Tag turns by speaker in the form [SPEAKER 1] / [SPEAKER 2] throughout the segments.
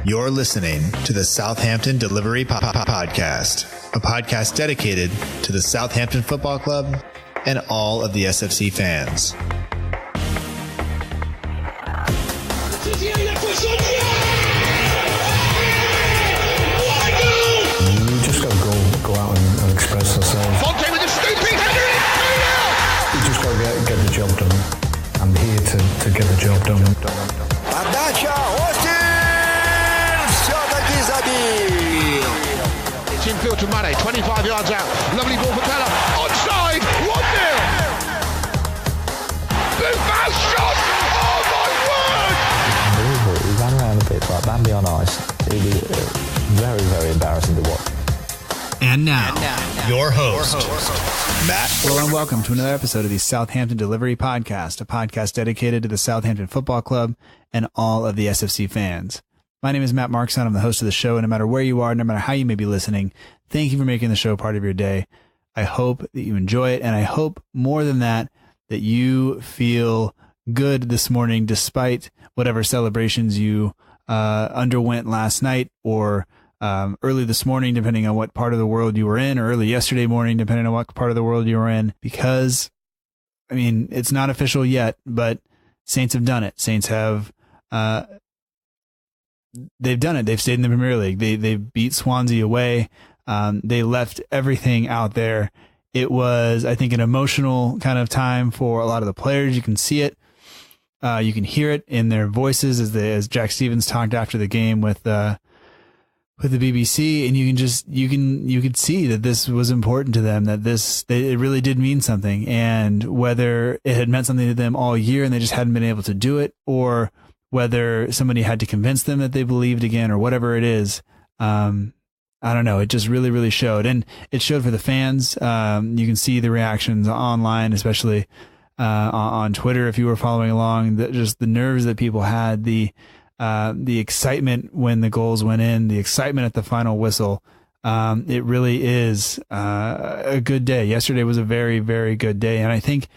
[SPEAKER 1] You're listening to the Southampton Delivery Podcast, a podcast dedicated to the Southampton Football Club and all of the SFC fans.
[SPEAKER 2] You just got to go out and express yourself.
[SPEAKER 3] Fonte with a scooping header.
[SPEAKER 2] You just got to get the job done. I'm here to get the job done.
[SPEAKER 4] Подача, Остин все-таки забил.
[SPEAKER 3] It's infield to Mane, 25 yards out. Lovely ball for Keller. Onside, 1-0. The fast shot. Oh my word.
[SPEAKER 5] Unbelievable. He ran around a bit like Bambi on ice. It was very, very embarrassing to watch.
[SPEAKER 1] And now, your host, Matt.
[SPEAKER 6] Hello and welcome to another episode of the Southampton Delivery Podcast, a podcast dedicated to the Southampton Football Club and all of the SFC fans. My name is Matt Markson. I'm the host of the show, and no matter where you are, no matter how you may be listening, thank you for making the show part of your day. I hope that you enjoy it, and I hope more than that you feel good this morning despite whatever celebrations you underwent last night or early this morning, depending on what part of the world you were in, or early yesterday morning, depending on what part of the world you were in, because, I mean, it's not official yet, but Saints have done it. Saints have, they've done it. They've stayed in the Premier League. They beat Swansea away. They left everything out there. It was, I think, an emotional kind of time for a lot of the players. You can see it. You can hear it in their voices as Jack Stevens talked after the game with the BBC, and you could see that this was important to them, that it really did mean something, and whether it had meant something to them all year and they just hadn't been able to do it, or whether somebody had to convince them that they believed again, or whatever it is, I don't know. It just really, really showed, and it showed for the fans. You can see the reactions online, especially on Twitter if you were following along. Just the nerves that people had, the excitement when the goals went in, the excitement at the final whistle. It really is a good day. Yesterday was a very, very good day. And I think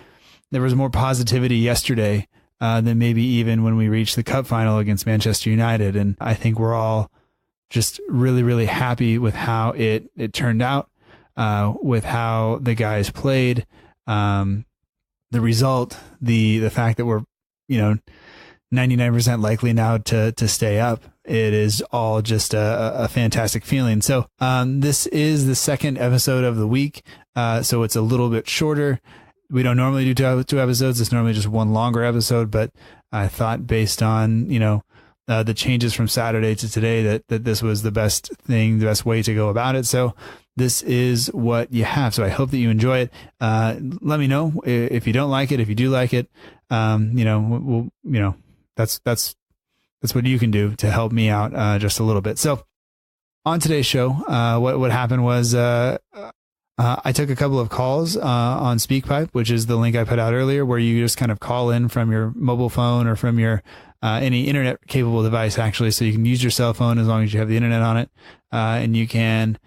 [SPEAKER 6] there was more positivity yesterday than maybe even when we reached the cup final against Manchester United. And I think we're all just really, really happy with how it turned out, with how the guys played, the result, the fact that we're, 99% likely now to stay up. It is all just a fantastic feeling. So this is the second episode of the week, so it's a little bit shorter. We don't normally do two episodes. It's normally just one longer episode, but I thought based on the changes from Saturday to today that this was the best way to go about it. So this is what you have. So I hope that you enjoy it. Let me know if you don't like it. If you do like it, that's what you can do to help me out just a little bit. So on today's show, what happened was I took a couple of calls on SpeakPipe, which is the link I put out earlier, where you just kind of call in from your mobile phone or from your any internet capable device, actually. So you can use your cell phone as long as you have the internet on it, and you can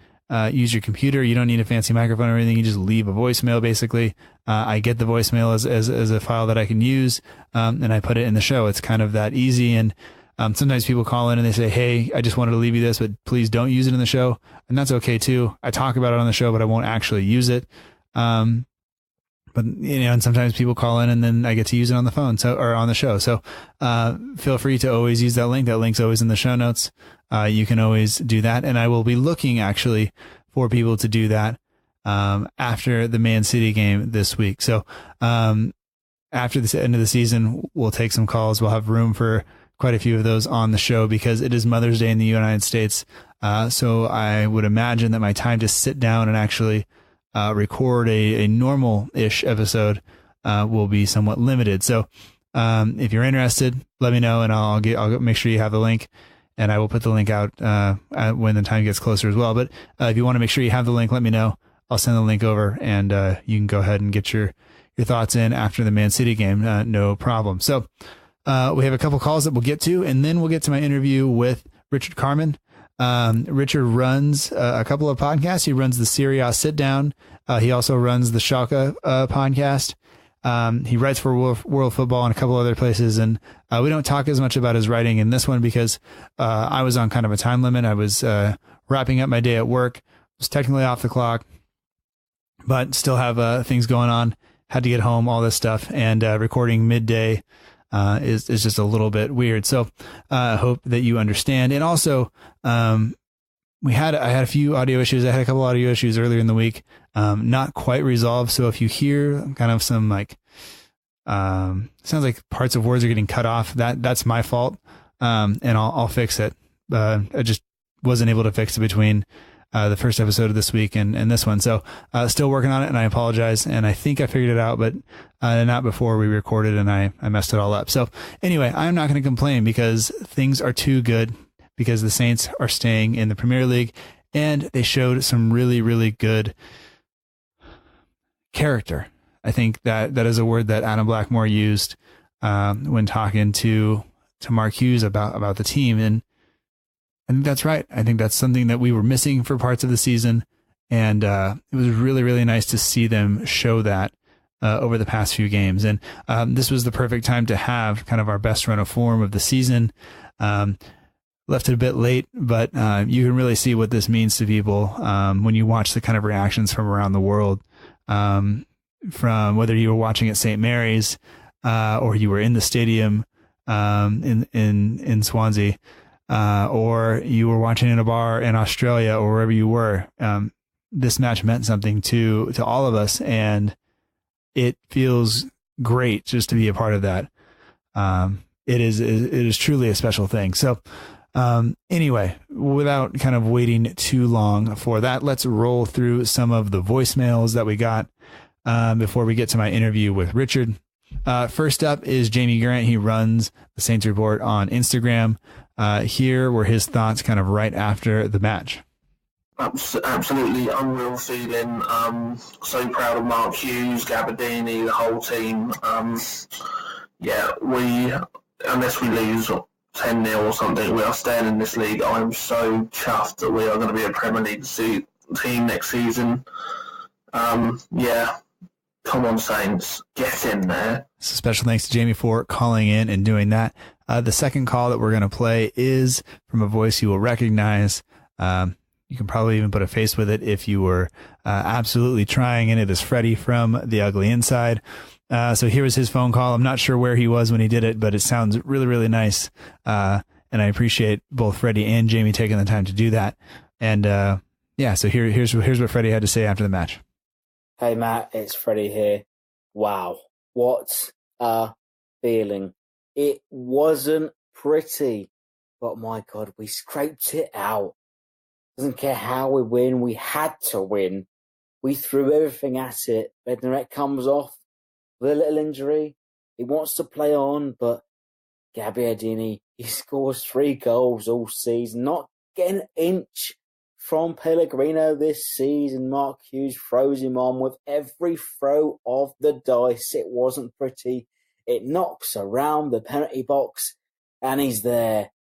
[SPEAKER 6] use your computer. You don't need a fancy microphone or anything. You just leave a voicemail, basically. I get the voicemail as a file that I can use, and I put it in the show. It's kind of that easy. And sometimes people call in and they say, hey, I just wanted to leave you this, but please don't use it in the show. And that's okay too. I talk about it on the show, but I won't actually use it. But and sometimes people call in and then I get to use it on the phone, or on the show. So feel free to always use that link. That link's always in the show notes. You can always do that. And I will be looking actually for people to do that after the Man City game this week. So after the end of the season, we'll take some calls. We'll have room for quite a few of those on the show because it is Mother's Day in the United States. So I would imagine that my time to sit down and actually record a normal-ish episode will be somewhat limited. So if you're interested, let me know, and I'll make sure you have the link, and I will put the link out when the time gets closer as well. But if you want to make sure you have the link, let me know. I'll send the link over, and you can go ahead and get your thoughts in after the Man City game. No problem. So we have a couple calls that we'll get to, and then we'll get to my interview with Richard Kharman. Richard runs a couple of podcasts. He runs the SerieASitdown. He also runs the Schalke podcast. He writes for World Football and a couple other places, and we don't talk as much about his writing in this one because I was on kind of a time limit. I was wrapping up my day at work, was technically off the clock, but still have things going on. Had to get home, all this stuff, and recording midday is just a little bit weird. So I hope that you understand. And also, I had a few audio issues. I had a couple audio issues earlier in the week, not quite resolved. So if you hear kind of some sounds like parts of words are getting cut off, that's my fault. And I'll fix it. I just wasn't able to fix it between the first episode of this week and this one. So still working on it, and I apologize. And I think I figured it out, but not before we recorded, and I messed it all up. So anyway, I'm not going to complain because things are too good, because the Saints are staying in the Premier League, and they showed some really, really good character. I think that is a word that Adam Blackmore used when talking to Mark Hughes about the team. And I think that's right. I think that's something that we were missing for parts of the season. And it was really, really nice to see them show that over the past few games. And this was the perfect time to have kind of our best run of form of the season. Left it a bit late, but you can really see what this means to people when you watch the kind of reactions from around the world, from whether you were watching at St. Mary's or you were in the stadium in Swansea, or you were watching in a bar in Australia or wherever you were. This match meant something to all of us, and it feels great just to be a part of that. It is truly a special thing. So anyway, without kind of waiting too long for that, let's roll through some of the voicemails that we got before we get to my interview with Richard. First up is Jamie Grant. He runs the Saints Report on Instagram. Here were his thoughts kind of right after the match.
[SPEAKER 7] Absolutely unreal feeling. So proud of Mark Hughes, Gabbiadini, the whole team. Unless we lose 10-0 or something, we are staying in this league. I'm so chuffed that we are going to be a Premier League team next season. Come on, Saints, get in there. So
[SPEAKER 6] special thanks to Jamie for calling in and doing that. The second call that we're going to play is from a voice you will recognize. You can probably even put a face with it if you were absolutely trying, and it is Freddie from The Ugly Inside. So here was his phone call. I'm not sure where he was when he did it, but it sounds really, really nice. And I appreciate both Freddie and Jamie taking the time to do that. And so here's what Freddie had to say after the match.
[SPEAKER 8] Hey Matt, it's Freddie here. Wow, what a feeling. It wasn't pretty, but my God, we scraped it out. Doesn't care how we win, we had to win. We threw everything at it. Bednarek comes off with a little injury. He wants to play on, but Gabbiadini, he scores 3 goals all season, not getting an inch from Pellegrino this season. Mark Hughes throws him on with every throw of the dice. It wasn't pretty. It knocks around the penalty box, and he's there.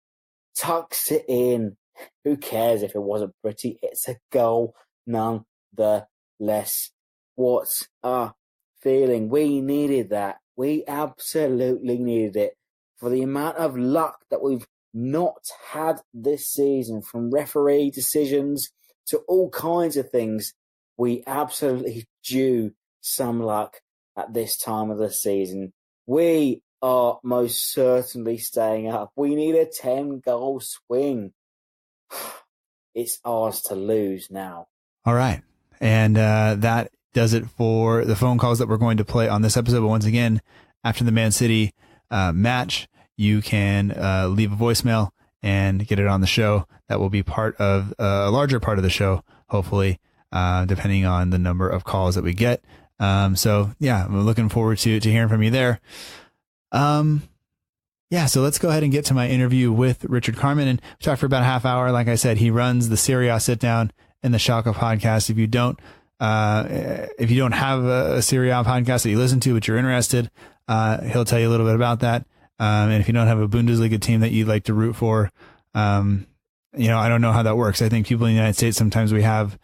[SPEAKER 8] Tucks it in. Who cares if it wasn't pretty? It's a goal nonetheless. What a feeling. We needed that. We absolutely needed it. For the amount of luck that we've not had this season, from referee decisions to all kinds of things, we absolutely due some luck at this time of the season. We are most certainly staying up. We need a 10-goal swing. It's ours to lose now.
[SPEAKER 6] All right. And that does it for the phone calls that we're going to play on this episode. But once again, after the Man City match, you can leave a voicemail and get it on the show. That will be part of a larger part of the show, hopefully, depending on the number of calls that we get. I'm looking forward to hearing from you there. So let's go ahead and get to my interview with Richard Kharman. And we talked for about a half hour. Like I said, he runs the SerieASitdown and the Schalke podcast. If you don't have a Serie A podcast that you listen to, but you're interested, he'll tell you a little bit about that. And if you don't have a Bundesliga team that you'd like to root for, I don't know how that works. I think people in the United States, sometimes we have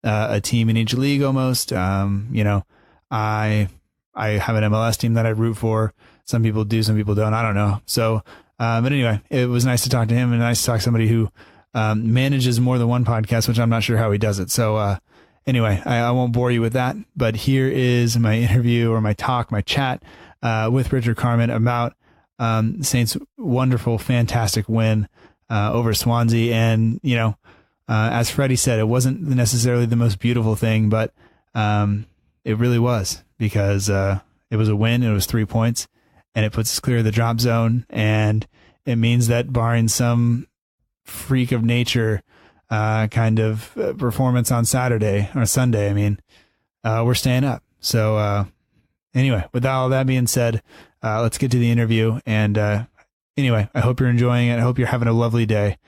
[SPEAKER 6] a team in each league almost. I I have an MLS team that I root for. Some people do, some people don't. I don't know. So, but anyway, it was nice to talk to him and nice to talk to somebody who manages more than one podcast, which I'm not sure how he does it. So anyway, I won't bore you with that. But here is my interview or my chat with Richard Kharman about Saints' wonderful, fantastic win over Swansea. And, as Freddie said, it wasn't necessarily the most beautiful thing, but it really was, because it was a win. It was 3 points, and it puts us clear of the drop zone. And it means that barring some freak of nature kind of performance on Saturday or Sunday, we're staying up. So anyway, with all that being said, let's get to the interview. And anyway, I hope you're enjoying it. I hope you're having a lovely day.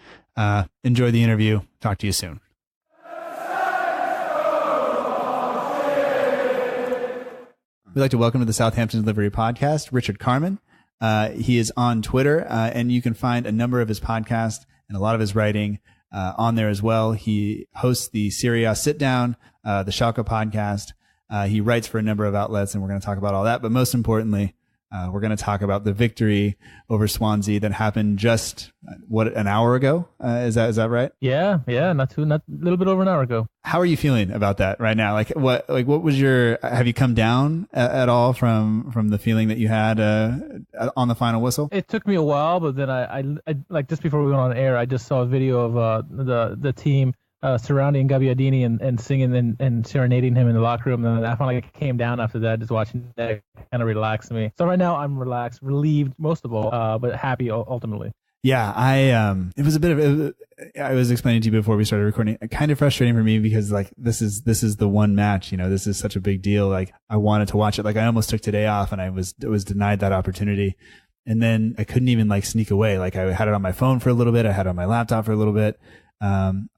[SPEAKER 6] Enjoy the interview. Talk to you soon. We'd like to welcome to the Southampton Delivery Podcast, Richard Kharman. He is on Twitter, and you can find a number of his podcasts and a lot of his writing on there as well. He hosts the SerieASitdown, the Schalke podcast. He writes for a number of outlets, and we're going to talk about all that. But most importantly, we're going to talk about the victory over Swansea that happened just an hour ago. Is that right?
[SPEAKER 9] Yeah, not a little bit over an hour ago.
[SPEAKER 6] How are you feeling about that right now? What was have you come down at all from the feeling that you had on the final whistle?
[SPEAKER 9] It took me a while, but then I like just before we went on air, I just saw a video of the team surrounding Gabbiadini and singing and serenading him in the locker room. And then I finally came down after that, just watching that kind of relaxed me. So right now I'm relaxed, relieved most of all, but happy ultimately.
[SPEAKER 6] Yeah, it was a bit of I was explaining to you before we started recording, kind of frustrating for me because this is the one match, this is such a big deal. I wanted to watch it. I almost took today off and I was denied that opportunity. And then I couldn't even sneak away. I had it on my phone for a little bit. I had it on my laptop for a little bit.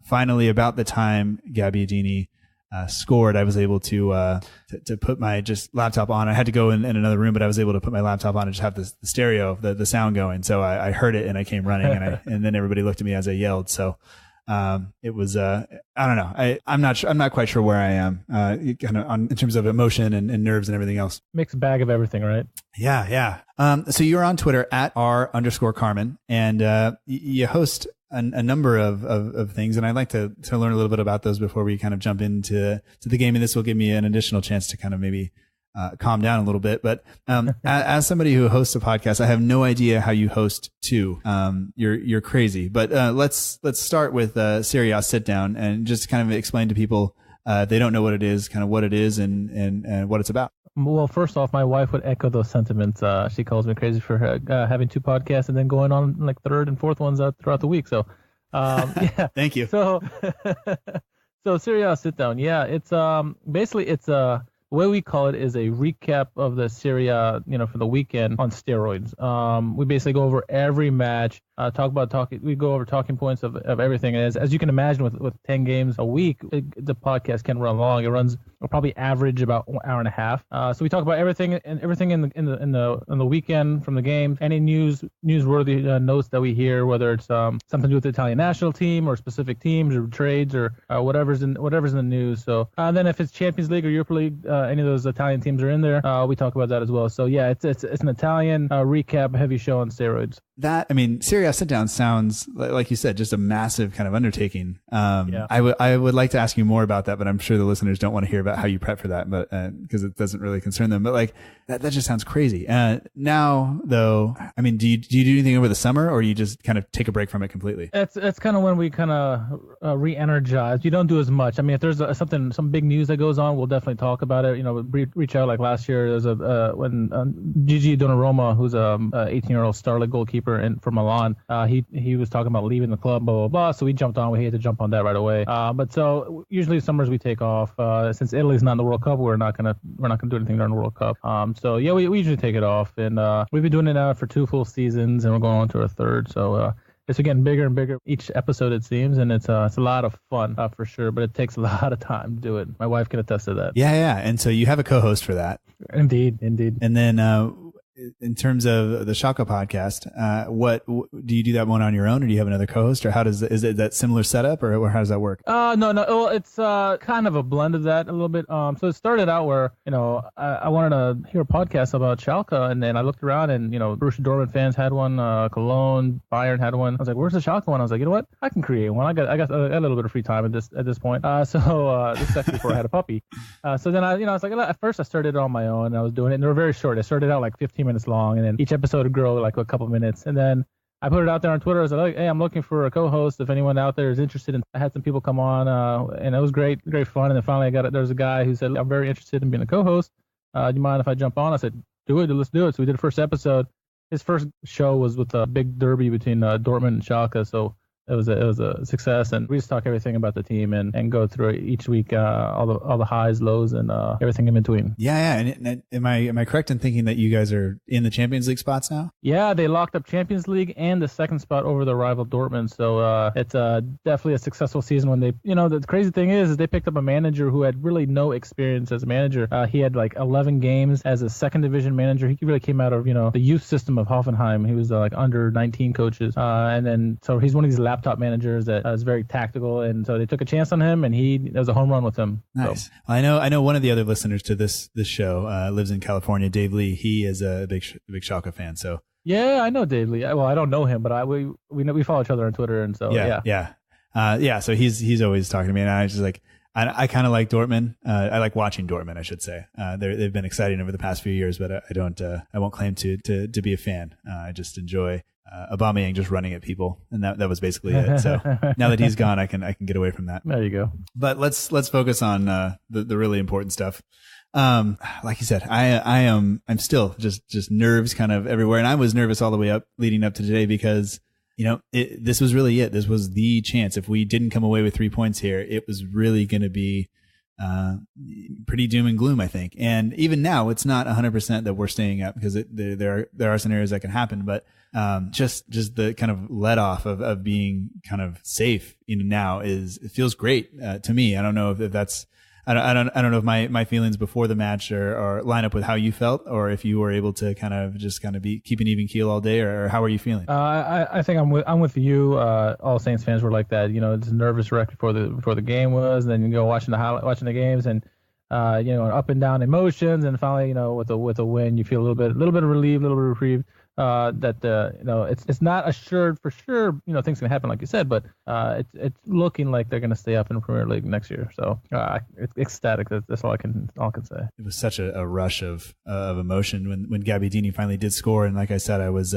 [SPEAKER 6] Finally, about the time Gabbiadini scored, I was able to put my laptop on. I had to go in another room, but I was able to put my laptop on and just have the stereo, the sound going. So I heard it and I came running and then everybody looked at me as I yelled. So it was I don't know. I'm not quite sure where I am in terms of emotion and nerves and everything else.
[SPEAKER 9] Mixed bag of everything, right?
[SPEAKER 6] Yeah. So you're on Twitter at @r_Kharman, and you host a number of things, and I'd like to learn a little bit about those before we kind of jump into the game. And this will give me an additional chance to kind of maybe calm down a little bit. But as somebody who hosts a podcast, I have no idea how you host two. You're crazy. But let's start with SerieASitdown and just kind of explain to people they don't know what it is, kind of what it is and what it's about.
[SPEAKER 9] Well, first off, my wife would echo those sentiments. She calls me crazy for having two podcasts and then going on third and fourth ones throughout the week. So, yeah.
[SPEAKER 6] Thank you.
[SPEAKER 9] So SerieASitdown. Yeah, it's basically the way we call it is a recap of the Serie A, for the weekend on steroids. We basically go over every match, we go over talking points of everything. As you can imagine, with 10 games a week, the podcast can run long. It runs probably average about an hour and a half. So we talk about everything in the weekend from the games, any newsworthy notes that we hear, whether it's something to do with the Italian national team or specific teams or trades or whatever's in the news. So then if it's Champions League or Europa League, any of those Italian teams are in there, we talk about that as well. So yeah, it's an Italian recap heavy show on steroids.
[SPEAKER 6] SerieASitdown sounds like you said, just a massive kind of undertaking. I would like to ask you more about that, but I'm sure the listeners don't want to hear about how you prep for that, but because it doesn't really concern them. But that just sounds crazy. Now, though, do you do anything over the summer, or you just kind of take a break from it completely?
[SPEAKER 9] It's kind of when we kind of re-energize. You don't do as much. If there's some big news that goes on, we'll definitely talk about it. Reach out. Like last year, there's when Gigi Donnarumma, who's a 18-year-old starlet goalkeeper from Milan, he was talking about leaving the club, blah blah blah. So we jumped on. We had to jump on that right away. But so usually summers we take off. Since Italy's not in the World Cup, we're not gonna do anything during the World Cup. So yeah, we usually take it off, and we've been doing it now for 2 full seasons, and we're going on to our third. So it's getting bigger and bigger each episode, it seems, and it's a lot of fun for sure. But it takes a lot of time to do it. My wife can attest to that.
[SPEAKER 6] Yeah. And so you have a co-host for that.
[SPEAKER 9] Indeed.
[SPEAKER 6] And then in terms of the Schalke podcast, what do you do that one on your own, or do you have another co-host, or is it that similar setup, or how does that work?
[SPEAKER 9] No. Well, it's kind of a blend of that a little bit. So it started out where, I wanted to hear a podcast about Schalke, and then I looked around, and, Borussia Dortmund fans had one, Cologne, Bayern had one. I was like, where's the Schalke one? I was like, you know what? I can create one. I got a little bit of free time at this point. So this is actually before I had a puppy. So then I was like, at first I started it on my own, and I was doing it, and they were very short. I started out like 15 minutes long, and then each episode would grow like a couple minutes, and then I put it out there on Twitter. I was like, hey, I'm looking for a co-host. If anyone out there is interested I had some people come on, and it was great fun. And then finally there was a guy who said, I'm very interested in being a co-host. Do you mind if I jump on? I said, do it. Let's do it. So we did the first episode. His first show was with a big derby between Dortmund and Schalke. So it was a success, and we just talk everything about the team and go through each week, all the highs, lows, and everything in between.
[SPEAKER 6] Yeah. And am I correct in thinking that you guys are in the Champions League spots now?
[SPEAKER 9] Yeah, they locked up Champions League and the second spot over the rival Dortmund. So it's definitely a successful season. When they, the crazy thing is they picked up a manager who had really no experience as a manager. He had like 11 games as a second division manager. He really came out of the youth system of Hoffenheim. He was like under 19 coaches, and then so he's one of these laptop managers that is very tactical, and so they took a chance on him, and it was a home run with him.
[SPEAKER 6] Nice. So. I know one of the other listeners to this show lives in California, Dave Lee. He is a big Schalke fan. So
[SPEAKER 9] yeah, I know Dave Lee. Well, I don't know him, but we follow each other on Twitter, and so yeah. So he's always talking to me, and I was just like, I kind of like Dortmund. I like watching Dortmund, I should say. They've been exciting over the past few years, but I won't claim to be a fan. I just enjoy Aubameyang just running at people, and that was basically it. So now that he's gone, I can get away from that. There you go.
[SPEAKER 6] But let's focus on the really important stuff. Like you said, I'm still just nerves kind of everywhere, and I was nervous all the way up leading up to today because this was really it. This was the chance. If we didn't come away with 3 points here, it was really going to be pretty doom and gloom, I think. And even now, it's not 100% that we're staying up because there are scenarios that can happen. But just the kind of let off of being kind of safe now it feels great to me. I don't know if that's. I don't know if my feelings before the match or line up with how you felt, or if you were able to kind of be keep an even keel all day, or how are you feeling?
[SPEAKER 9] I think I'm with you. All Saints fans were like that. It's a nervous wreck before the game was, and then you go watching the games, and up and down emotions, and finally with a win you feel a little bit of relief, a little bit of reprieve. It's not assured for sure. Things can happen like you said, but it's looking like they're going to stay up in the Premier League next year. So it's ecstatic. That's all I can say.
[SPEAKER 6] It was such a rush of emotion when Gabbiadini finally did score, and like I said, I was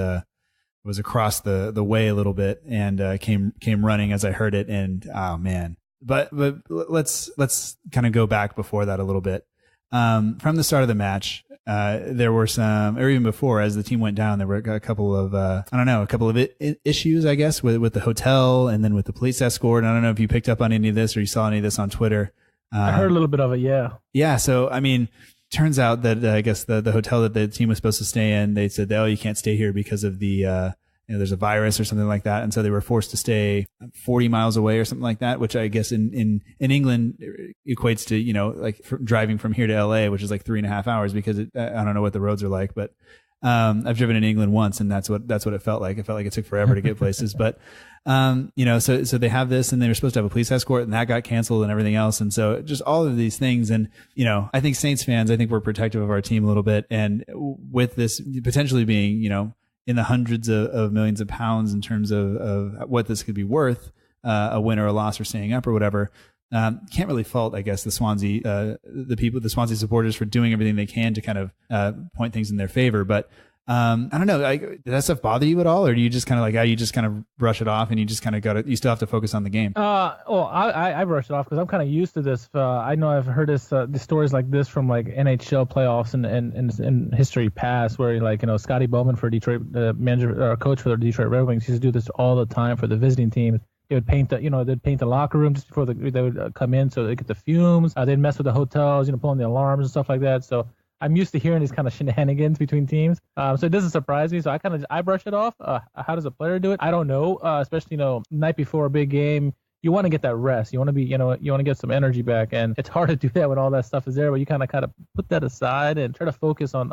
[SPEAKER 6] across the way a little bit and came running as I heard it, and oh man. But let's kind of go back before that a little bit. From the start of the match, there were some, or even before, as the team went down, there were a couple of issues, I guess, with the hotel and then with the police escort. And I don't know if you picked up on any of this or you saw any of this on Twitter.
[SPEAKER 9] I heard a little bit of it, yeah.
[SPEAKER 6] Yeah, so, I mean, turns out that I guess the hotel that the team was supposed to stay in, they said, you can't stay here because of the, there's a virus or something like that. And so they were forced to stay 40 miles away or something like that, which I guess in England equates to, driving from here to LA, which is like 3.5 hours because I don't know what the roads are like, but, I've driven in England once and that's what it felt like. It felt like it took forever to get places, but, so they have this and they were supposed to have a police escort and that got canceled and everything else. And so just all of these things. And, I think Saints fans, we're protective of our team a little bit. And with this potentially being, in the hundreds of millions of pounds in terms of what this could be worth, a win or a loss or staying up or whatever. Can't really fault, I guess, the Swansea, the Swansea supporters for doing everything they can to kind of point things in their favor. But I don't know, did that stuff bother you at all, or do you just kind of you just kind of brush it off and you just kind of you still have to focus on the game?
[SPEAKER 9] I brush it off because I'm kind of used to this. I know I've heard the stories like this from like NHL playoffs and history past, where Scotty Bowman for Detroit, manager coach for the Detroit Red Wings, used to do this all the time for the visiting teams. They would paint the locker room just before they would come in so they get the fumes. They'd mess with the hotels, pulling the alarms and stuff like that. So I'm used to hearing these kind of shenanigans between teams. So it doesn't surprise me. So I brush it off. How does a player do it? I don't know. Especially, night before a big game, you want to get that rest. You want to be, you want to get some energy back, and it's hard to do that when all that stuff is there. But you kind of put that aside and try to focus on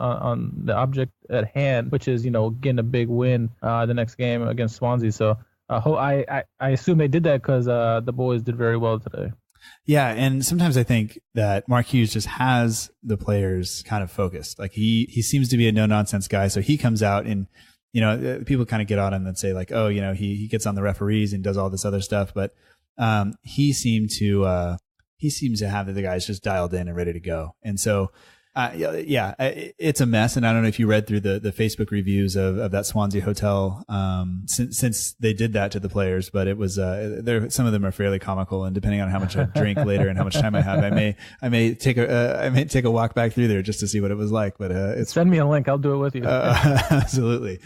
[SPEAKER 9] the object at hand, which is getting a big win the next game against Swansea. So I assume they did that because the boys did very well today.
[SPEAKER 6] Yeah, and sometimes I think that Mark Hughes just has the players kind of focused. Like he seems to be a no nonsense guy, so he comes out and people kind of get on him and say like, oh, he gets on the referees and does all this other stuff, but he seems to have the guys just dialed in and ready to go. And so it's a mess. And I don't know if you read through the Facebook reviews of that Swansea hotel since they did that to the players, but it was some of them are fairly comical, and depending on how much I drink later and how much time I have, I may take a walk back through there just to see what it was like. But
[SPEAKER 9] send me a link, I'll do it with you.
[SPEAKER 6] Absolutely.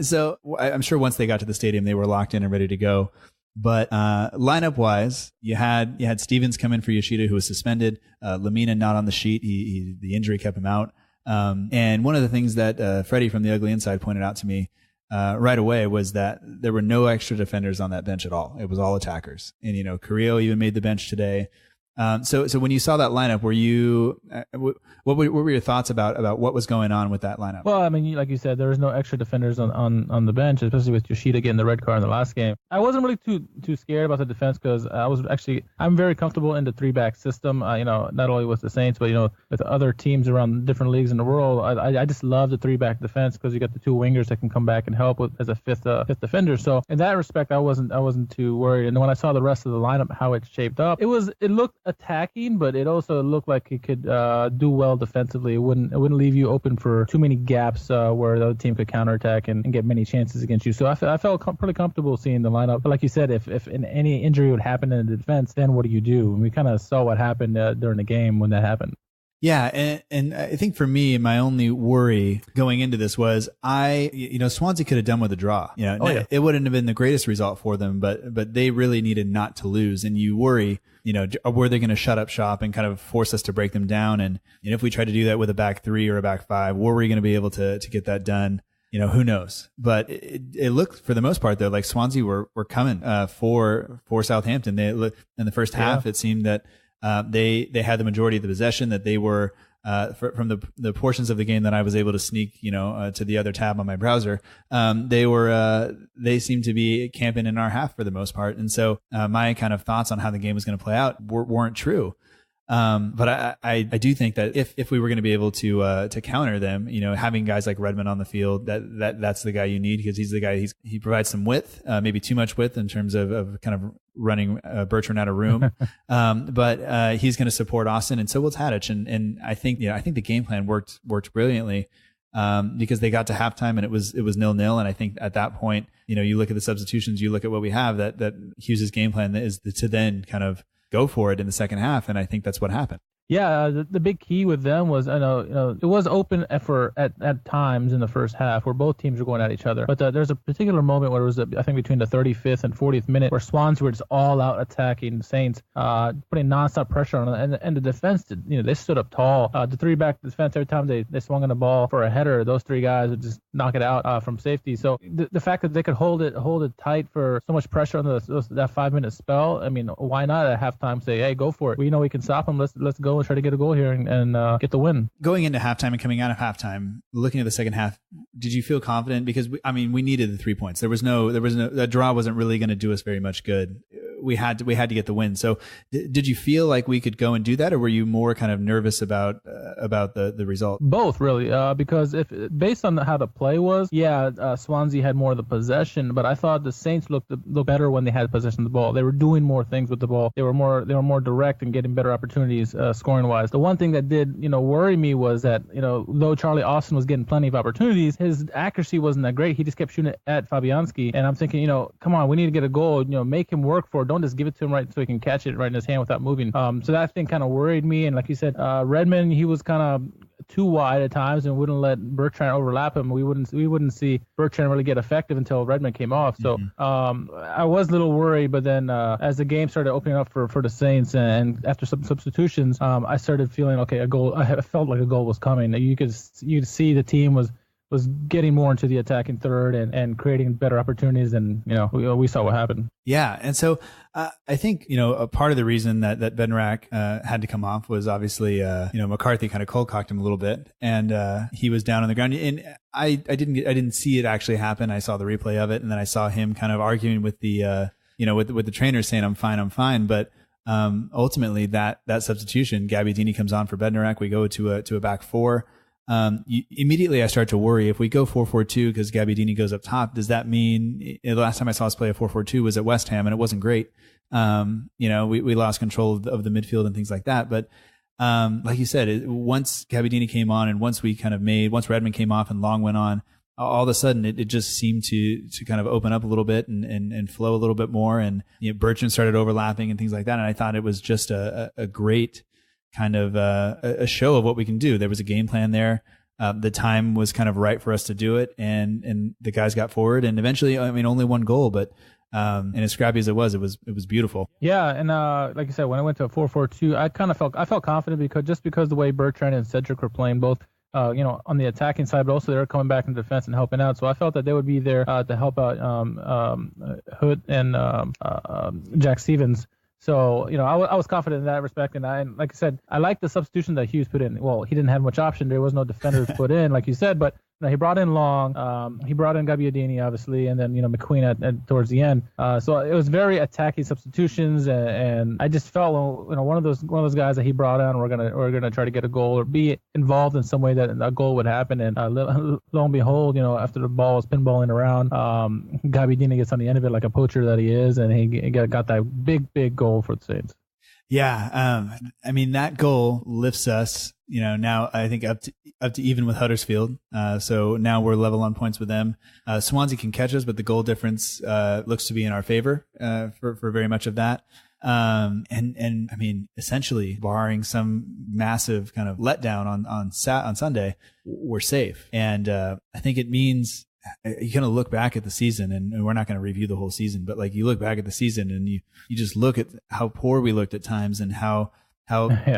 [SPEAKER 6] So I'm sure once they got to the stadium, they were locked in and ready to go. But lineup wise, you had Stevens come in for Yoshida, who was suspended. Lamina not on the sheet. The injury kept him out. And one of the things that Freddie from the Ugly Inside pointed out to me right away was that there were no extra defenders on that bench at all. It was all attackers. And Carrillo even made the bench today. So when you saw that lineup, were you what were your thoughts about what was going on with that lineup?
[SPEAKER 9] Well, I mean, like you said, there was no extra defenders on the bench, especially with Yoshida getting the red card in the last game. I wasn't really too scared about the defense because I'm very comfortable in the 3-back system. Not only with the Saints, but with other teams around different leagues in the world. I just love the 3-back defense because you got the 2 wingers that can come back and help as a fifth defender. So in that respect, I wasn't too worried. And when I saw the rest of the lineup, how it shaped up, it looked attacking, but it also looked like it could do well defensively. It wouldn't leave you open for too many gaps where the other team could counterattack and get many chances against you. So I felt pretty comfortable seeing the lineup. But like you said, if any injury would happen in the defense, then what do you do? And we kind of saw what happened during the game when that happened.
[SPEAKER 6] Yeah, and I think for me, my only worry going into this was Swansea could have done with a draw. It wouldn't have been the greatest result for them, but they really needed not to lose. And you worry, were they going to shut up shop and kind of force us to break them down? And if we try to do that with a back 3 or a back 5, were we going to be able to get that done? Who knows? But it looked, for the most part, though, like Swansea were coming for Southampton. In the first half, it seemed that they had the majority of the possession, that they were from the portions of the game that I was able to sneak to the other tab on my browser. They seemed to be camping in our half for the most part, and so my kind of thoughts on how the game was going to play out weren't true. But I do think that if we were going to be able to counter them, having guys like Redmond on the field, that's the guy you need, because he's the guy, he provides some width, maybe too much width in terms of kind of running Bertrand out of room. But he's going to support Austin, and so will Tadic. And I think the game plan worked brilliantly. Because they got to halftime and it was 0-0. And I think at that point, you look at the substitutions, you look at what we have, that Hughes's game plan is to then kind of go for it in the second half, and I think that's what happened.
[SPEAKER 9] Yeah, the big key with them was, it was open at times in the first half where both teams were going at each other. But there's a particular moment where it was, I think, between the 35th and 40th minute where Swans were just all out attacking the Saints, putting nonstop pressure on them. And the defense, they stood up tall. The 3-back defense, every time they swung on the ball for a header, those 3 guys would just knock it out from safety. So the fact that they could hold it tight for so much pressure on that 5-minute spell, I mean, why not at halftime say, hey, go for it? We know we can stop them. Let's go and try to get a goal here and get the win.
[SPEAKER 6] Going into halftime and coming out of halftime, looking at the second half, did you feel confident? Because we needed the 3 points. There was no that draw wasn't really going to do us very much good. We had to get the win. So did you feel like we could go and do that, or were you more kind of nervous about the result?
[SPEAKER 9] Both, really, because based on how the play was, Swansea had more of the possession, but I thought the Saints looked better when they had possession of the ball. They were doing more things with the ball. They were more direct and getting better opportunities scoring wise. The one thing that did worry me was that though Charlie Austin was getting plenty of opportunities, his accuracy wasn't that great. He just kept shooting at Fabianski, and I'm thinking, come on, we need to get a goal. Make him work for it. Don't just give it to him right so he can catch it right in his hand without moving. So that thing kind of worried me. And like you said, Redmond, he was kind of too wide at times and wouldn't let Bertrand overlap him. We wouldn't see Bertrand really get effective until Redmond came off. So I was a little worried, but then as the game started opening up for the Saints and after some substitutions, I started feeling a goal. I felt like a goal was coming. You could see the team was was getting more into the attacking third and creating better opportunities, and we saw what happened.
[SPEAKER 6] Yeah, and so I think a part of the reason that Bednarak had to come off was obviously McCarthy kind of cold cocked him a little bit, and he was down on the ground. And I didn't see it actually happen. I saw the replay of it, and then I saw him kind of arguing with the with the trainer saying I'm fine, but ultimately that substitution, Gabbiadini comes on for Bednarak. We go to a back four. Immediately I start to worry if we go 4-4-2 because Gabbiadini goes up top. Does that mean the last time I saw us play a 4-4-2 was at West Ham and it wasn't great? We lost control of the midfield and things like that. But like you said, once Gabbiadini came on and once Redmond came off and Long went on, all of a sudden it just seemed to kind of open up a little bit and flow a little bit more. And Bertrand started overlapping and things like that. And I thought it was just a great kind of a show of what we can do. There was a game plan there. The time was kind of right for us to do it, and the guys got forward, and eventually, only one goal, but and as scrappy as it was beautiful.
[SPEAKER 9] Yeah, and like you said, when I went to a 4-4-2, I felt confident because the way Bertrand and Cedric were playing, both on the attacking side, but also they were coming back in defense and helping out. So I felt that they would be there to help out Hood and Jack Stevens. So, I was confident in that respect. And like I said, I like the substitution that Hughes put in. Well, he didn't have much option. There was no defenders put in, like you said, but he brought in Long, he brought in Gabbiadini, obviously, and then, McQueen at towards the end. So it was very attacking substitutions. And I just felt, one of those guys that he brought on, we're going to try to get a goal or be involved in some way that a goal would happen. And lo and behold, after the ball was pinballing around, Gabbiadini gets on the end of it like a poacher that he is. And he got that big goal for the Saints.
[SPEAKER 6] Yeah. That goal lifts us, now I think up to even with Huddersfield. So now we're level on points with them. Swansea can catch us, but the goal difference, looks to be in our favor, for very much of that. Essentially barring some massive kind of letdown on Sunday, we're safe. And, I think it means, you're going to look back at the season, and we're not going to review the whole season, but like you look back at the season and you just look at how poor we looked at times and how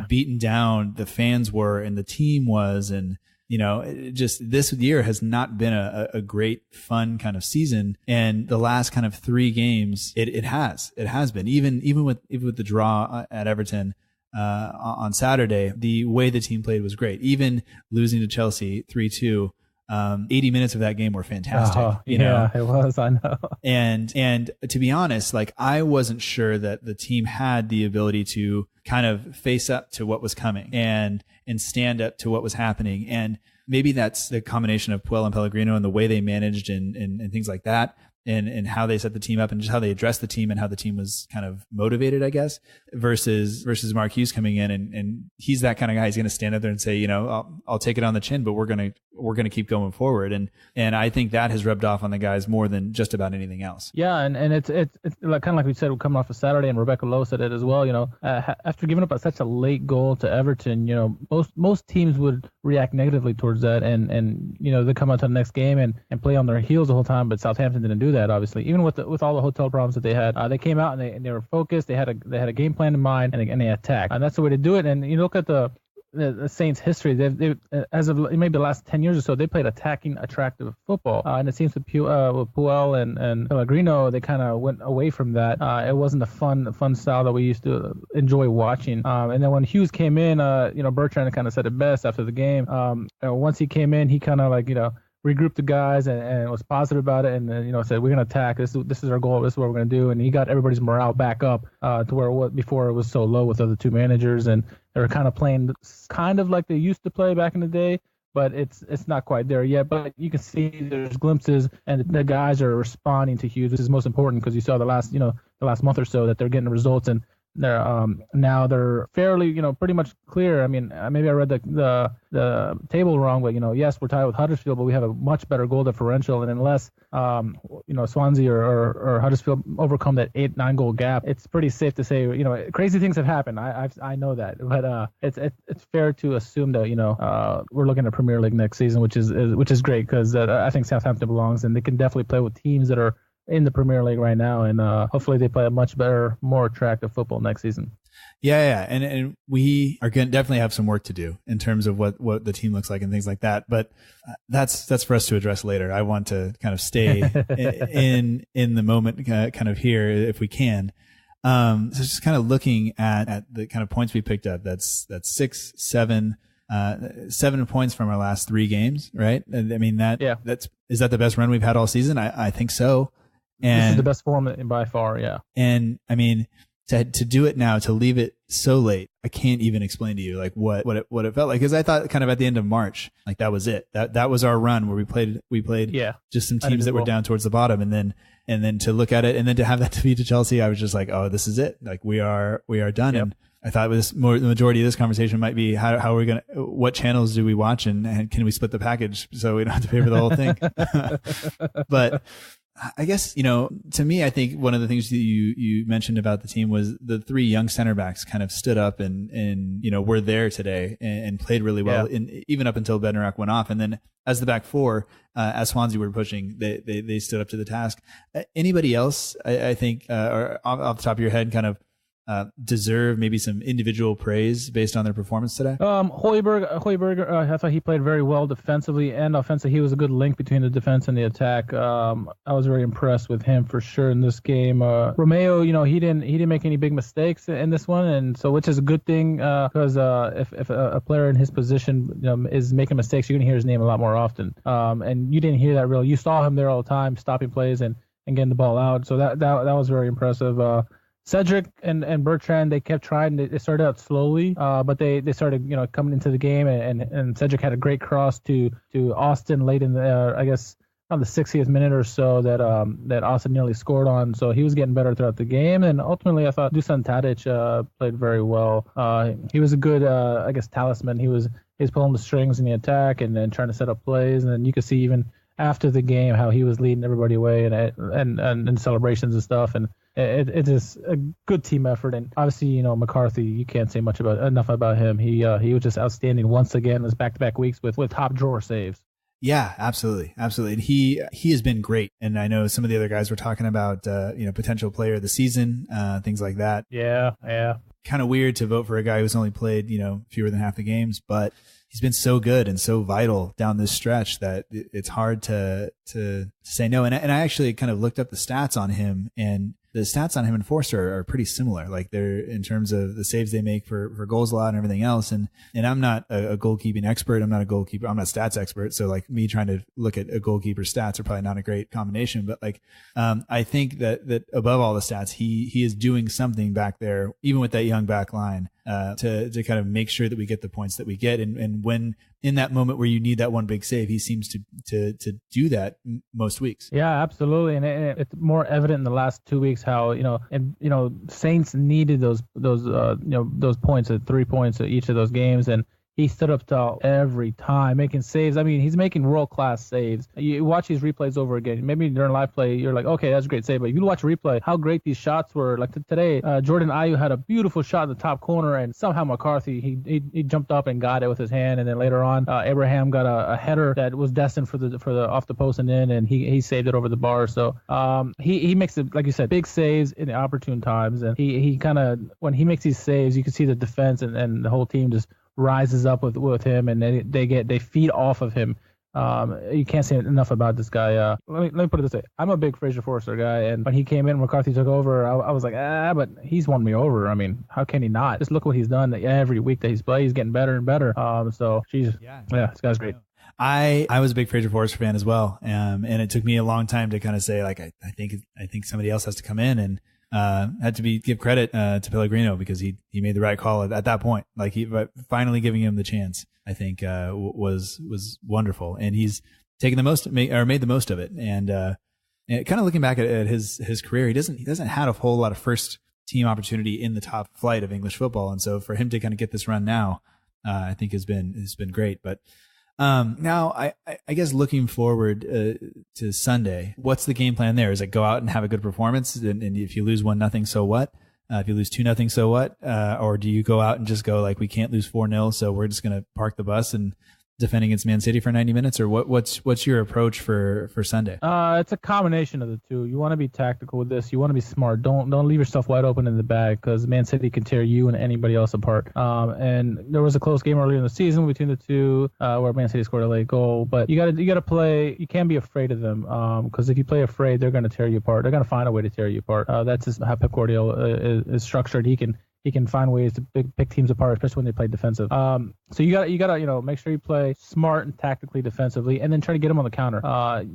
[SPEAKER 6] beaten down the fans were and the team was. And, just this year has not been a great fun kind of season. And the last kind of 3 games, it has been even with the draw at Everton, on Saturday, the way the team played was great. Even losing to Chelsea 3-2, 80 minutes of that game were fantastic.
[SPEAKER 9] It was, I know.
[SPEAKER 6] And to be honest, like I wasn't sure that the team had the ability to kind of face up to what was coming and stand up to what was happening. And maybe that's the combination of Puel and Pellegrino and the way they managed and things like that. And how they set the team up and just how they addressed the team and how the team was kind of motivated, I guess, versus Mark Hughes coming in and he's that kind of guy. He's going to stand up there and say, I'll take it on the chin, but we're going to keep going forward. And I think that has rubbed off on the guys more than just about anything else.
[SPEAKER 9] Yeah. And it's like, kind of like we said, we're coming off of Saturday, and Rebecca Lowe said it as well. After giving up such a late goal to Everton, most teams would react negatively towards that. And they come out to the next game and play on their heels the whole time. But Southampton didn't do that, obviously. Even with all the hotel problems that they had, they came out and they were focused. They had a game plan in mind, and they attacked. And that's the way to do it. And you look at the Saints' history. They've as of maybe the last 10 years or so, they played attacking, attractive football. And it seems with Puel and Pellegrino, they kind of went away from that. It wasn't the fun style that we used to enjoy watching. And then when Hughes came in, Bertrand kind of said it best after the game. Once he came in, he kind of regrouped the guys and was positive about it, and said, we're going to attack. This is our goal. This is what we're going to do. And he got everybody's morale back up to where it was before it was so low with the other two managers, and they were kind of playing kind of like they used to play back in the day, but it's not quite there yet. But you can see there's glimpses, and the guys are responding to Hughes, which is most important, because you saw the last month or so that they're getting results, and they're now they're fairly pretty much clear. I mean, maybe I read the table wrong, but yes, we're tied with Huddersfield, but we have a much better goal differential, and unless Swansea or Huddersfield overcome that 8-9 goal gap, it's pretty safe to say crazy things have happened. I know that, but it's fair to assume that we're looking at Premier League next season, which is great, because I think Southampton belongs, and they can definitely play with teams that are in the Premier League right now, and hopefully they play a much better, more attractive football next season.
[SPEAKER 6] Yeah. And we are going to definitely have some work to do in terms of what the team looks like and things like that. But that's for us to address later. I want to kind of stay in the moment kind of here if we can. So just kind of looking at the kind of points we picked up, that's 6, 7 points from our last 3 games, right? I mean, is that the best run we've had all season? I think so. And
[SPEAKER 9] this is the best form by far. Yeah.
[SPEAKER 6] And I mean, to do it now, to leave it so late, I can't even explain to you like what it felt like. Cause I thought kind of at the end of March, like that was it. That was our run where we played just some teams that were down towards the bottom. And then to look at it and then to have that defeat to Chelsea, I was just like, oh, this is it. Like we are done. Yep. And I thought the majority of this conversation might be how are we what channels do we watch and can we split the package so we don't have to pay for the whole thing? But I guess, to me, I think one of the things that you mentioned about the team was the 3 young center backs kind of stood up and were there today and played really well, even up until Bednarak went off. And then as the back 4, as Swansea were pushing, they stood up to the task. Anybody else, I think, or off the top of your head, kind of deserve maybe some individual praise based on their performance today?
[SPEAKER 9] Højbjerg, I thought he played very well defensively and offensively. He was a good link between the defense and the attack. I was very impressed with him for sure in this game. Romeo, he didn't make any big mistakes in this one, and so which is a good thing because if a player in his position is making mistakes, you're gonna hear his name a lot more often. And you didn't hear that really. You saw him there all the time, stopping plays and getting the ball out. So that was very impressive. Cedric and Bertrand, they kept trying. They started out slowly, but they started coming into the game, and Cedric had a great cross to Austin late in the I guess on the 60th minute or so that Austin nearly scored on. So he was getting better throughout the game, and ultimately I thought Dusan Tadic played very well. He was a good I guess talisman. He was pulling the strings in the attack and then trying to set up plays, and then you could see even after the game how he was leading everybody away and celebrations and stuff. And it is a good team effort, and obviously McCarthy, you can't say much enough about him. He was just outstanding once again. His back-to-back weeks with top drawer saves. Yeah, absolutely. And he has been great. And I know some of the other guys were talking about potential player of the season, things like that. Yeah. Kind of weird to vote for a guy who's only played fewer than half the games, but he's been so good and so vital down this stretch that it's hard to say no. And I actually kind of looked up the stats on him, and the stats on him and Forster are pretty similar. Like they're in terms of the saves they make for goals allowed and everything else. And I'm not a goalkeeping expert. I'm not a goalkeeper. I'm not a stats expert. So like me trying to look at a goalkeeper's stats are probably not a great combination. But like I think that above all the stats, he is doing something back there, even with that young back line, to kind of make sure that we get the points that we get. And when in that moment where you need that one big save, he seems to do that most weeks. Yeah, absolutely. And it's more evident in the last 2 weeks how, Saints needed those points, 3 points at each of those games. And he stood up tall every time, making saves. I mean, he's making world-class saves. You watch these replays over again. Maybe during live play, you're like, okay, that's a great save. But if you watch a replay, how great these shots were. Like today, Jordan Ayew had a beautiful shot in the top corner, and somehow McCarthy, he jumped up and got it with his hand. And then later on, Abraham got a header that was destined for the off the post and in, and he saved it over the bar. So he makes it, like you said, big saves in the opportune times. And he kind of, when he makes these saves, you can see the defense and the whole team just rises up with him, and they feed off of him. You can't say enough about this guy. Let me put it this way: I'm a big Fraser Forster guy, and when he came in, McCarthy took over. I was like, but he's won me over. I mean, how can he not? Just look what he's done every week that he's played. He's getting better and better. So this guy's great. I was a big Fraser Forster fan as well, and it took me a long time to kind of say like I think somebody else has to come in, and had to give credit to Pellegrino because he made the right call at that point. Like finally giving him the chance, I think was wonderful, and he's taken made the most of it. And kind of looking back at his career, he doesn't have a whole lot of first team opportunity in the top flight of English football, and so for him to kind of get this run now, I think has been great. But now I guess looking forward to Sunday, what's the game plan there? Is it go out and have a good performance, and if you lose 1-0, so what? If you lose 2-0, so what? Or do you go out and just go like, we can't lose 4-0, so we're just going to park the bus and
[SPEAKER 6] defending against Man City for 90 minutes, or what's your approach for Sunday?
[SPEAKER 9] It's a combination of the two. You want to be tactical with this. You want to be smart. Don't leave yourself wide open in the bag, because Man City can tear you and anybody else apart. And there was a close game earlier in the season between the two, where Man City scored a late goal. But you gotta play. You can't be afraid of them, because if you play afraid, they're gonna tear you apart. They're gonna find a way to tear you apart. That's just how Pep Guardiola is structured. He can find ways to pick teams apart, especially when they play defensive. So you gotta make sure you play smart and tactically defensively, and then try to get them on the counter.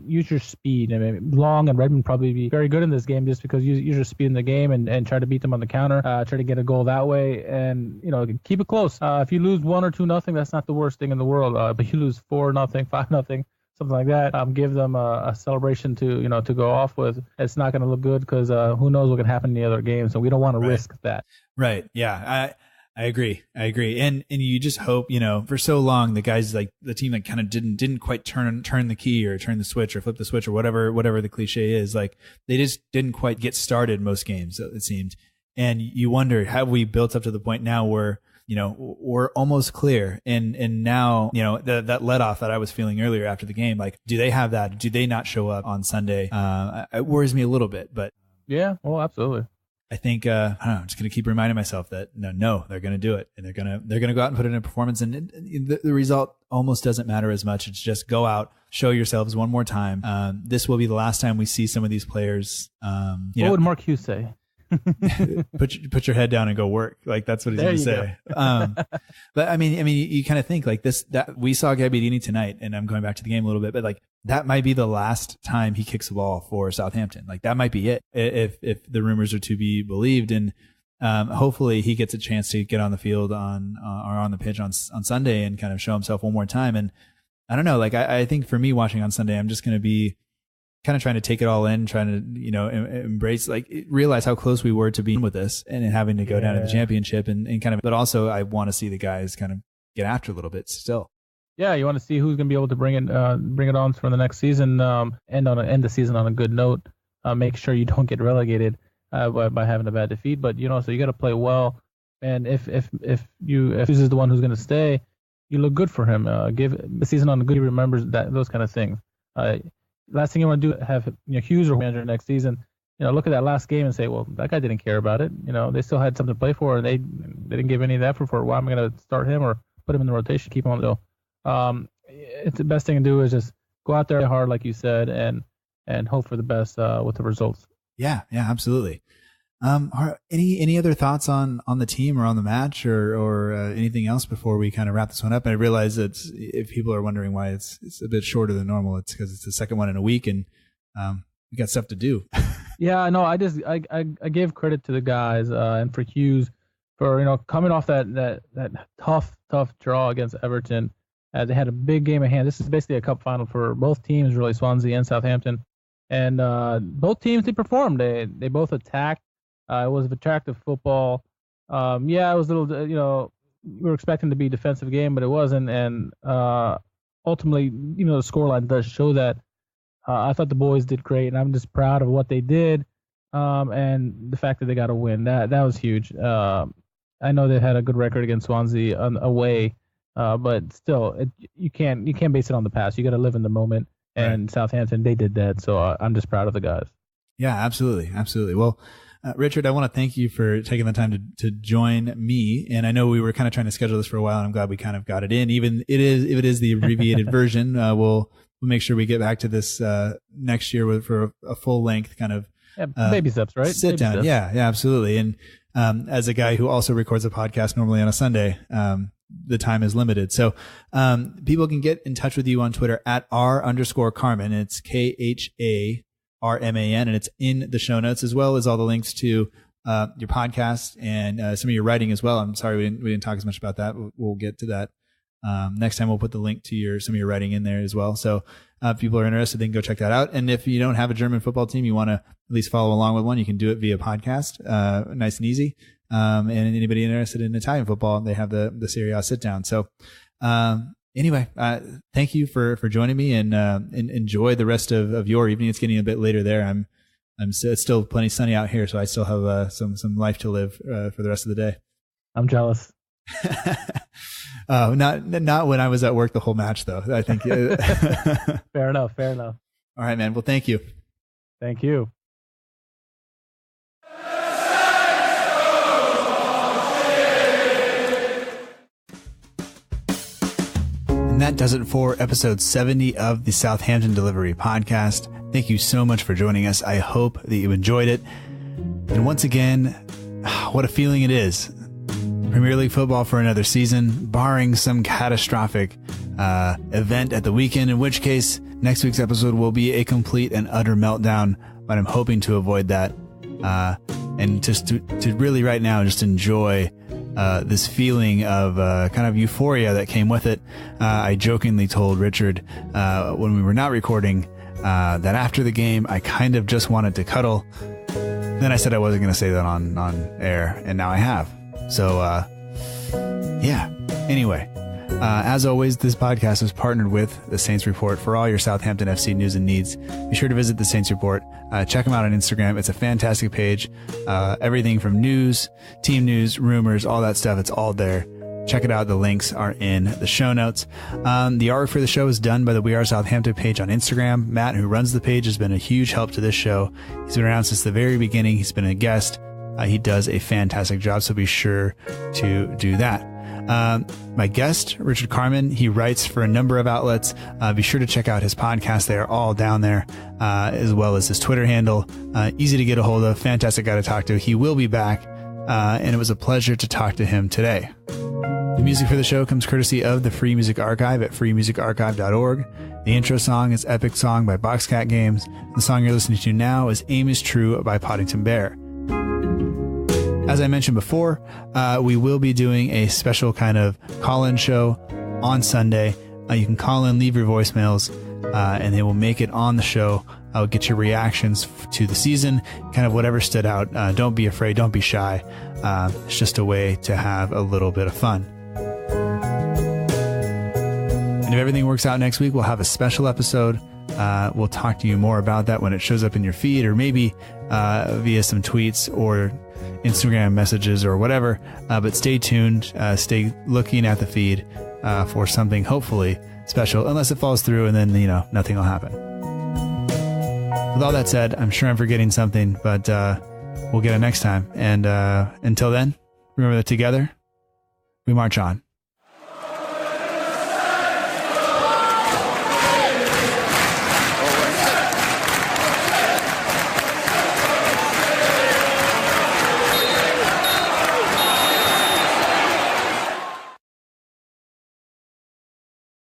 [SPEAKER 9] Use your speed. I mean, Long and Redmond probably be very good in this game, just because use your speed in the game and try to beat them on the counter. Try to get a goal that way, and keep it close. If you lose 1 or 2-0, that's not the worst thing in the world. But you lose 4-0, 5-0. Something like that. Give them a celebration to go off with. It's not going to look good, because who knows what can happen in the other games, so we don't want to risk that.
[SPEAKER 6] Right. Yeah. I agree. And you just hope, for so long the guys, like the team that kind of didn't quite turn the key or turn the switch or flip the switch or whatever the cliche is, like they just didn't quite get started most games, it seemed. And you wonder, have we built up to the point now where we're almost clear, and now that let off that I was feeling earlier after the game, like, do they have that? Do they not show up on Sunday? It worries me a little bit, but
[SPEAKER 9] yeah, well, absolutely.
[SPEAKER 6] I think I don't know, I'm just gonna keep reminding myself that no, they're gonna do it, and they're gonna go out and put in a performance, and the result almost doesn't matter as much. It's just go out, show yourselves one more time. This will be the last time we see some of these players.
[SPEAKER 9] What would Mark Hughes say?
[SPEAKER 6] put your head down and go work. Like, that's what he's going to say. But I mean, you kind of think like this, that we saw Gabbiadini tonight, and I'm going back to the game a little bit, but like that might be the last time he kicks the ball for Southampton. Like that might be it if the rumors are to be believed. And hopefully he gets a chance to get on the field or on the pitch on Sunday and kind of show himself one more time. And I don't know, like I think for me watching on Sunday, I'm just going to be kind of trying to take it all in, trying to, embrace, like realize how close we were to being with this and having to go down to the championship and kind of, but also I want to see the guys kind of get after a little bit still.
[SPEAKER 9] Yeah. You want to see who's going to be able to bring it on for the next season, end the season on a good note, make sure you don't get relegated, by having a bad defeat, but so you got to play well. And if this is the one who's going to stay, you look good for him, give the season on a good, he remembers those kind of things. Last thing you want to do, have Hughes or manager next season, look at that last game and say, well, that guy didn't care about it. They still had something to play for, and they didn't give any of that for why am I going to start him or put him in the rotation, keep him on the go. It's the best thing to do is just go out there hard, like you said, and hope for the best with the results. Yeah, absolutely.
[SPEAKER 6] Any other thoughts on the team or on the match or anything else before we kind of wrap this one up? And I realize that if people are wondering why it's a bit shorter than normal, it's because it's the second one in a week, and we got stuff to do.
[SPEAKER 9] Yeah, no, I gave credit to the guys and for Hughes for coming off that tough draw against Everton. They had a big game at hand. This is basically a cup final for both teams, really, Swansea and Southampton, and both teams, they performed. They both attacked. It was attractive football. It was a little, we were expecting to be a defensive game, but it wasn't. And ultimately, the scoreline does show that. I thought the boys did great, and I'm just proud of what they did. And the fact that they got a win, that was huge. I know they had a good record against Swansea away, but still, you can't base it on the past. You got to live in the moment. And right. Southampton, they did that. So I'm just proud of the guys. Yeah,
[SPEAKER 6] absolutely. Well, Richard, I want to thank you for taking the time to join me. And I know we were kind of trying to schedule this for a while, and I'm glad we kind of got it in. Even if it is the abbreviated version, we'll make sure we get back to this next year for a full length kind of
[SPEAKER 9] baby steps, right?
[SPEAKER 6] Sit down. Steps. Yeah, absolutely. And as a guy who also records a podcast normally on a Sunday, the time is limited. So people can get in touch with you on Twitter at @R_Kharman. It's KHARMAN, and it's in the show notes, as well as all the links to your podcast and some of your writing as well. I'm sorry we didn't talk as much about that. We'll get to that next time. We'll put the link to some of your writing in there as well. So if people are interested, they can go check that out. And if you don't have a German football team, you want to at least follow along with one, you can do it via podcast, nice and easy. And anybody interested in Italian football, they have the SerieASitdown. So anyway, thank you for joining me, and enjoy the rest of your evening. It's getting a bit later there. It's still plenty sunny out here, so I still have some life to live for the rest of the day.
[SPEAKER 9] I'm jealous.
[SPEAKER 6] Not when I was at work the whole match, though. I think.
[SPEAKER 9] Fair enough. All
[SPEAKER 6] right, man. Well, thank you.
[SPEAKER 9] Thank you.
[SPEAKER 6] And that does it for episode 70 of the Southampton Delivery Podcast. Thank you so much for joining us. I hope that you enjoyed it. And once again, what a feeling it is. Premier League football for another season, barring some catastrophic event at the weekend, in which case next week's episode will be a complete and utter meltdown, but I'm hoping to avoid that. And just to really right now just enjoy this feeling of kind of euphoria that came with it. I jokingly told Richard when we were not recording that after the game, I kind of just wanted to cuddle. Then I said I wasn't going to say that on air, and now I have. So, yeah. Anyway, as always, this podcast is partnered with the Saints Report for all your Southampton FC news and needs. Be sure to visit the Saints Report. Check them out on Instagram. It's a fantastic page. Everything from news, team news, rumors, all that stuff. It's all there. Check it out. The links are in the show notes. The art for the show is done by the We Are Southampton page on Instagram. Matt, who runs the page, has been a huge help to this show. He's been around since the very beginning. He's been a guest. He does a fantastic job, so be sure to do that. My guest, Richard Kharman, he writes for a number of outlets. Be sure to check out his podcast. They are all down there, as well as his Twitter handle. Easy to get a hold of. Fantastic guy to talk to. He will be back, and it was a pleasure to talk to him today. The music for the show comes courtesy of the Free Music Archive at freemusicarchive.org. The intro song is Epic Song by Boxcat Games. The song you're listening to now is Aim is True by Poddington Bear. As I mentioned before, we will be doing a special kind of call-in show on Sunday. You can call in, leave your voicemails, and they will make it on the show. I'll get your reactions to the season, kind of whatever stood out. Don't be afraid. Don't be shy. It's just a way to have a little bit of fun. And if everything works out next week, we'll have a special episode. We'll talk to you more about that when it shows up in your feed, or maybe via some tweets or Instagram messages or whatever. But stay tuned. Stay looking at the feed for something hopefully special, unless it falls through and then, nothing will happen. With all that said, I'm sure I'm forgetting something, but we'll get it next time. And until then, remember that together we march on.